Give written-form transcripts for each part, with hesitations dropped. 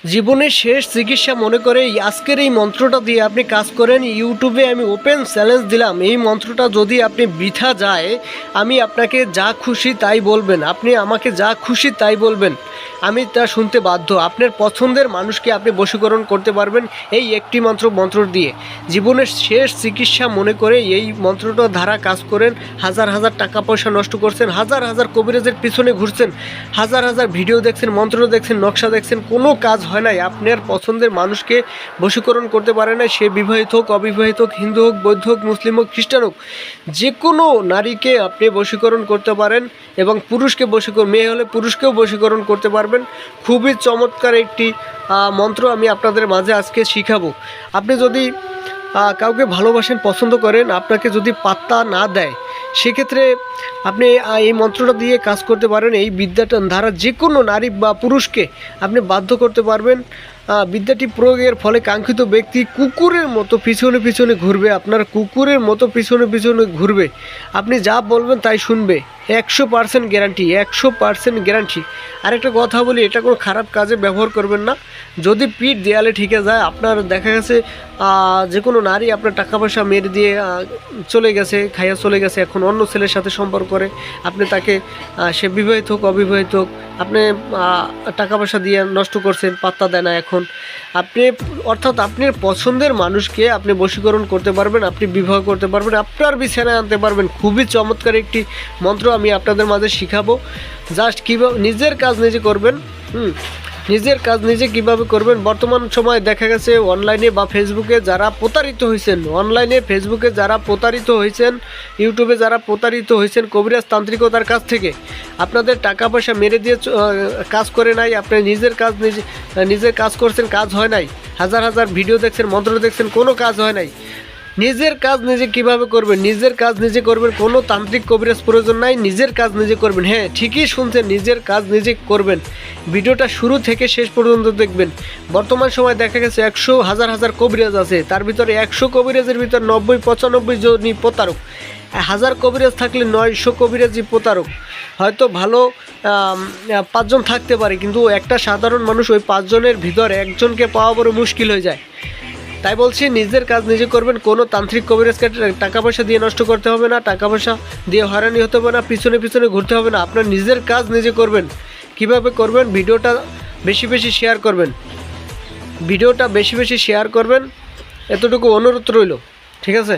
জীবনের শেষ চিকিৎসা মনে করে আজকের এই মন্ত্রটা দিয়ে আপনি কাজ করেন। ইউটিউবে আমি ওপেন চ্যালেঞ্জ দিলাম, এই মন্ত্রটা যদি আপনি বৃথা যায়, আমি আপনাকে যা খুশি তাই বলবেন, আপনি আমাকে যা খুশি তাই বলবেন, আমি তা শুনতে বাধ্য। আপনার পছন্দের মানুষকে আপনি বশীকরণ করতে পারবেন এই একটি মন্ত্র দিয়ে। জীবনের শেষ চিকিৎসা মনে করে এই মন্ত্রটা ধারা কাজ করেন। হাজার হাজার টাকা পয়সা নষ্ট করছেন, হাজার হাজার কবিরাজের পিছনে ঘুরছেন, হাজার হাজার ভিডিও দেখছেন, মন্ত্র দেখছেন, নকশা দেখছেন, কোনো কাজ হয় নাই। আপনার পছন্দের মানুষকে বশীকরণ করতে পারে না, সে বিবাহিত হোক, অবিবাহিত হোক, হিন্দু হোক, বৌদ্ধ হোক, মুসলিম হোক, খ্রিস্টান হোক, যে কোনো নারীকে আপনি বশীকরণ করতে পারেন এবং পুরুষকে মেয়ে হলে পুরুষকেও বশীকরণ করতে পারবেন। খুবই চমৎকার একটি মন্ত্র আমি আপনাদের মাঝে আজকে শিখাবো। আপনি যদি কাউকে ভালোবাসেন, পছন্দ করেন, আপনাকে যদি পাত্তা না দেয়, সেক্ষেত্রে আপনি এই মন্ত্রটা দিয়ে কাজ করতে পারেন। এই বিদ্যাটা দ্বারা যে কোনো নারী বা পুরুষকে আপনি বাধ্য করতে পারবেন। বিদ্যাটি প্রয়োগের ফলে কাঙ্ক্ষিত ব্যক্তি কুকুরের মতো পিছনে পিছনে ঘুরবে, আপনার কুকুরের মতো পিছনে পিছনে ঘুরবে, আপনি যা বলবেন তাই শুনবে। 100% গ্যারান্টি, 100% গ্যারান্টি। আরেকটা কথা বলি, এটা কোনো খারাপ কাজে ব্যবহার করবেন না। যদি পিঠ দেয়ালে ঠিকে যায়, আপনার দেখা গেছে যে কোনো নারী আপনার টাকা পয়সা মেরে দিয়ে চলে গেছে, খাইয়া চলে গেছে, এখন অন্য ছেলের সাথে সম্পর্ক করে, আপনি তাকে সে বিবাহিত হোক, অবিবাহিত হোক, আপনি টাকা পয়সা দিয়ে নষ্ট করছেন, পাত্তা দেয় না। এখন আপনি অর্থাৎ আপনার পছন্দের মানুষকে আপনি বশীকরণ করতে পারবেন, আপনি বিবাহ করতে পারবেন, আপনার বিছানায় আনতে পারবেন। খুবই চমৎকার একটি মন্ত্র আমি আপনাদের মাঝে শিখাবো। জাস্ট কীভাবে নিজের কাজ নিজে করবেন। নিজের কাজ নিজে কিভাবে করবেন। বর্তমান সময়ে দেখা গেছে অনলাইনে বা ফেসবুকে যারা প্রতারিত হয়েছেন, অনলাইনে ফেসবুকে যারা প্রতারিত হয়েছেন, ইউটিউবে যারা প্রতারিত হয়েছেন কবিরাজ তান্ত্রিকতার কাছ থেকে, আপনাদের টাকা পয়সা মেরে দিয়ে কাজ করে নাই, আপনি নিজের কাজ করছেন, কাজ হয় নাই, হাজার হাজার ভিডিও দেখছেন, মন্ত্র দেখছেন, কোনো কাজ হয় নাই। নিজের কাজ নিজে কিভাবে করবেন, নিজের কাজ নিজে করবেন, কোনো তান্ত্রিক কবিরাজ প্রয়োজন নাই, নিজের কাজ নিজে করবেন। হ্যাঁ, ঠিকই শুনছেন, নিজের কাজ নিজে করবেন। ভিডিওটা শুরু থেকে শেষ পর্যন্ত দেখবেন। বর্তমান সময় দেখা গেছে হাজার হাজার কবিরাজ আছে, তার ভিতরে 100 কবিরাজের ভিতর 90-95 জনই প্রতারক। 1000 কবিরাজ থাকলে 900 কবিরাজই প্রতারক। হয়তো ভালো 5 জন থাকতে পারে, কিন্তু একটা সাধারণ মানুষ ওই 5 জনের ভিতরে একজনকে পাওয়া বড় মুশকিল হয়ে যায়। তাই বলছি, নিজের কাজ নিজে করবেন। কোনো তান্ত্রিক কবিরাজকে টাকা পয়সা দিয়ে নষ্ট করতে হবে না, টাকা পয়সা দিয়ে হয়রানি হতে হবে না, পিছনে পিছনে ঘুরতে হবে না। আপনার নিজের কাজ নিজে করবেন। কিভাবে করবেন? ভিডিওটা বেশি বেশি শেয়ার করবেন, ভিডিওটা বেশি বেশি শেয়ার করবেন, এতটুকু অনুরোধ রইল। ঠিক আছে?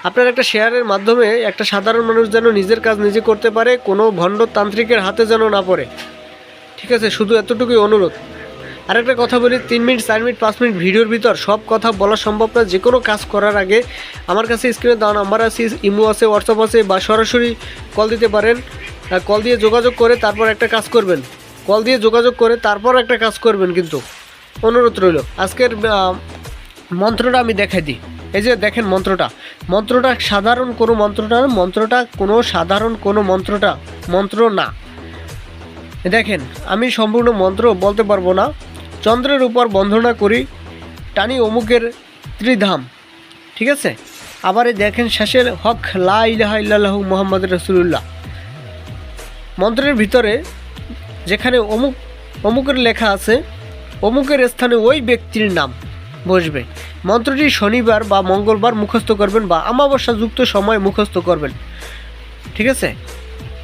আপনার একটা শেয়ারের মাধ্যমে একটা সাধারণ মানুষ যেন নিজের কাজ নিজে করতে পারে, কোনো ভণ্ড তান্ত্রিকের হাতে যেন না পড়ে। ঠিক আছে? শুধু এতটুকুই অনুরোধ। আরেকটা কথা বলি, 3 মিনিট, 4 মিনিট, 5 মিনিট ভিডিওর ভিতর সব কথা বলা সম্ভব না। যে কোনো কাজ করার আগে আমার কাছে স্ক্রিনে দেওয়া নাম্বার আছে, ইমো আছে, হোয়াটসঅ্যাপ আছে, বা সরাসরি কল দিতে পারেন। কল দিয়ে যোগাযোগ করে তারপর একটা কাজ করবেন, কল দিয়ে যোগাযোগ করে তারপর একটা কাজ করবেন। কিন্তু অনুরোধ রইল। আজকের মন্ত্রটা আমি দেখাই দিই। এই যে দেখেন মন্ত্রটা সাধারণ কোনো মন্ত্রটা কোনো সাধারণ কোনো মন্ত্র না। দেখেন, আমি সম্পূর্ণ মন্ত্র বলতে পারবো না। চন্দ্রের উপর বন্দনা করি, টানি অমুকের ত্রিধাম। ঠিক আছে? আবার এই দেখেন শেষের হক লা ইলাহা ইল্লাল্লাহু মুহাম্মাদুর রাসূলুল্লাহ। মন্ত্রের ভিতরে যেখানে অমুকের লেখা আছে, অমুকের স্থানে ওই ব্যক্তির নাম বসবে। মন্ত্রটি শনিবার বা মঙ্গলবার মুখস্থ করবেন, বা অমাবস্যাযুক্ত সময় মুখস্থ করবেন। ঠিক আছে?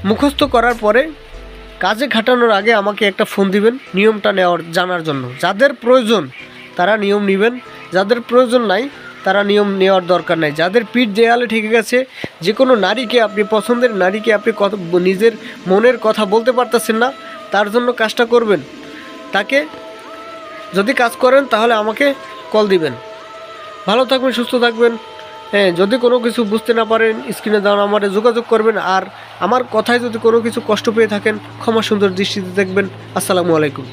মুখস্থ করার পরে কাজে খাটানোর আগে আমাকে একটা ফোন দিবেন নিয়মটা জানার জন্য। যাদের প্রয়োজন তারা নিয়ম নেবেন, যাদের প্রয়োজন নাই তারা নিয়ম নেওয়ার দরকার নাই। যাদের পিঠ দেয়ালে ঠিক গেছে, যে কোনো নারীকে, আপনি পছন্দের নারীকে আপনি নিজের মনের কথা বলতে পারতেছেন না, তার জন্য কাজটা করবেন। তাকে যদি কাজ করেন তাহলে আমাকে কল দিবেন। ভালো থাকবেন, সুস্থ থাকবেন। হ্যাঁ, যদি কোনো কিছু বুঝতে না পারেন স্ক্রিনে দেওয়া নাম্বারে যোগাযোগ করবেন। আর আমার কথায় যদি কোনো কিছু কষ্ট পেয়ে থাকেন, ক্ষমা সুন্দর দৃষ্টিতে দেখবেন। আসসালামু আলাইকুম।